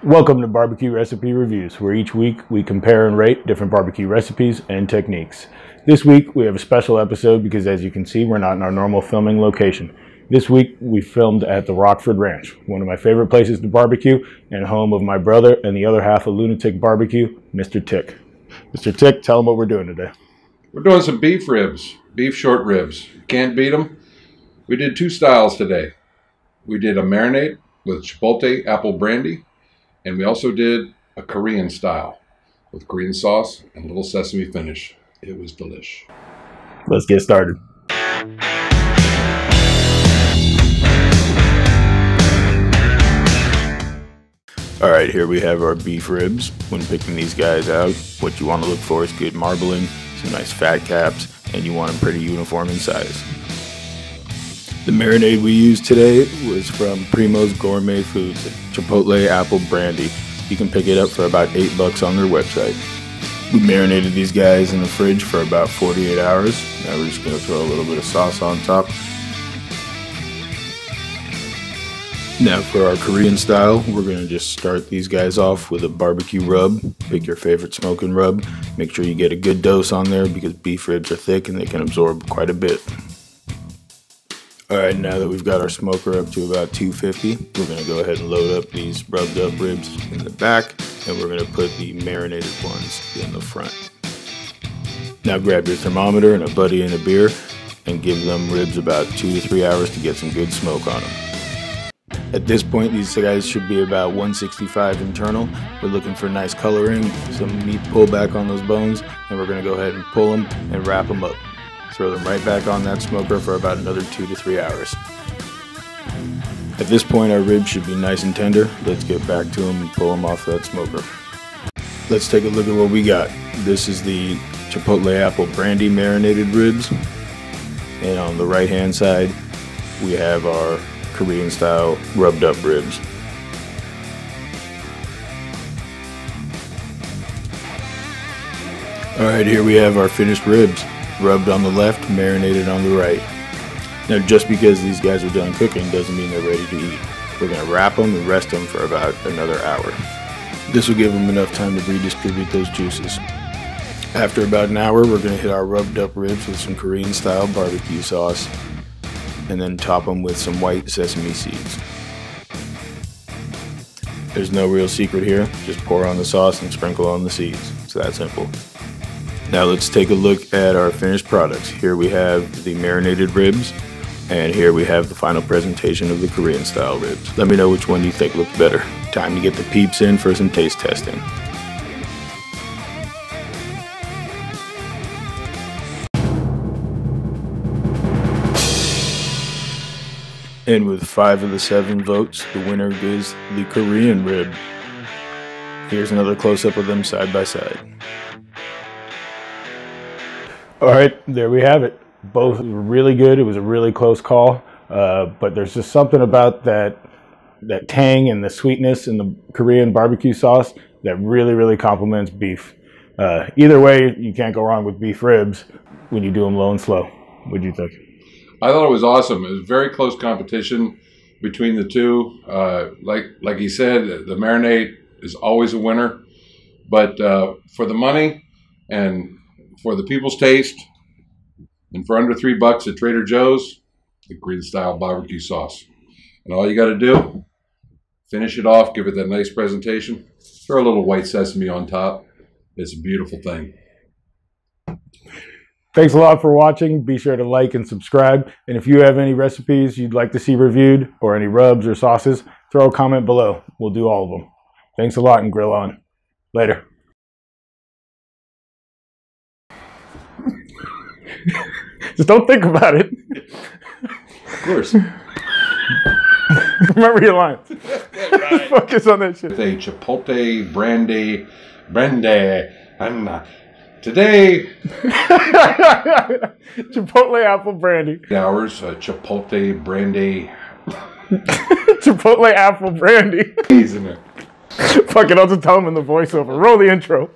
Welcome to Barbecue Recipe Reviews, where each week we compare and rate different barbecue recipes and techniques. This week we have a special episode because, as you can see, we're not in our normal filming location. This week we filmed at the Rockford Ranch, one of my favorite places to barbecue and home of my brother and the other half of Lunatic Barbecue, Mr. Tick. Mr. Tick, tell them what we're doing today. We're doing some beef ribs, beef short ribs. Can't beat them. We did two styles today. We did a marinade with Chipotle apple brandy. And we also did a Korean style with Korean sauce and a little sesame finish. It was delish. Let's get started. All right, here we have our beef ribs. When picking these guys out, what you want to look for is good marbling, some nice fat caps, and you want them pretty uniform in size. The marinade we used today was from Primo's Gourmet Foods, Chipotle Apple Brandy. You can pick it up for about $8 on their website. We marinated these guys in the fridge for about 48 hours. Now we're just going to throw a little bit of sauce on top. Now for our Korean style, we're going to just start these guys off with a barbecue rub. Pick your favorite smoking rub. Make sure you get a good dose on there because beef ribs are thick and they can absorb quite a bit. Alright, now that we've got our smoker up to about 250, we're going to go ahead and load up these rubbed up ribs in the back, and we're going to put the marinated ones in the front. Now grab your thermometer and a buddy and a beer, and give them ribs about 2 to 3 hours to get some good smoke on them. At this point, these guys should be about 165 internal. We're looking for nice coloring, some meat pullback on those bones, and we're going to go ahead and pull them and wrap them up. Throw them right back on that smoker for about another 2 to 3 hours. At this point, our ribs should be nice and tender. Let's get back to them and pull them off that smoker. Let's take a look at what we got. This is the Chipotle Apple Brandy marinated ribs. And on the right hand side, we have our Korean style rubbed up ribs. Alright, here we have our finished ribs. Rubbed on the left, marinated on the right. Now just because these guys are done cooking doesn't mean they're ready to eat. We're going to wrap them and rest them for about another hour. This will give them enough time to redistribute those juices. After about an hour, we're going to hit our rubbed up ribs with some Korean style barbecue sauce and then top them with some white sesame seeds. There's no real secret here, just pour on the sauce and sprinkle on the seeds. It's that simple. Now let's take a look at our finished products. Here we have the marinated ribs, and here we have the final presentation of the Korean style ribs. Let me know which one you think looks better. Time to get the peeps in for some taste testing. And with 5 of the 7 votes, the winner is the Korean rib. Here's another close-up of them side by side. All right, there we have it. Both were really good. It was a really close call, but there's just something about that tang and the sweetness in the Korean barbecue sauce that really complements beef. Either way, you can't go wrong with beef ribs when you do them low and slow. What do you think? I thought it was awesome. It was very close competition between the two. Like he said, the marinade is always a winner, but for the money and for the people's taste, and for under $3 at Trader Joe's, the Korean style barbecue sauce. And all you got to do, finish it off, give it that nice presentation, throw a little white sesame on top. It's a beautiful thing. Thanks a lot for watching. Be sure to like and subscribe. And if you have any recipes you'd like to see reviewed, or any rubs or sauces, throw a comment below. We'll do all of them. Thanks a lot, and grill on. Later. Just don't think about it. Of course. Remember your lines. Right. Just focus on that shit. With a Chipotle brandy, I'm not. Today. Chipotle apple brandy. Hours, Chipotle brandy. Chipotle apple brandy. Isn't it? Fuck it, I'll just tell him in the voiceover. Roll the intro.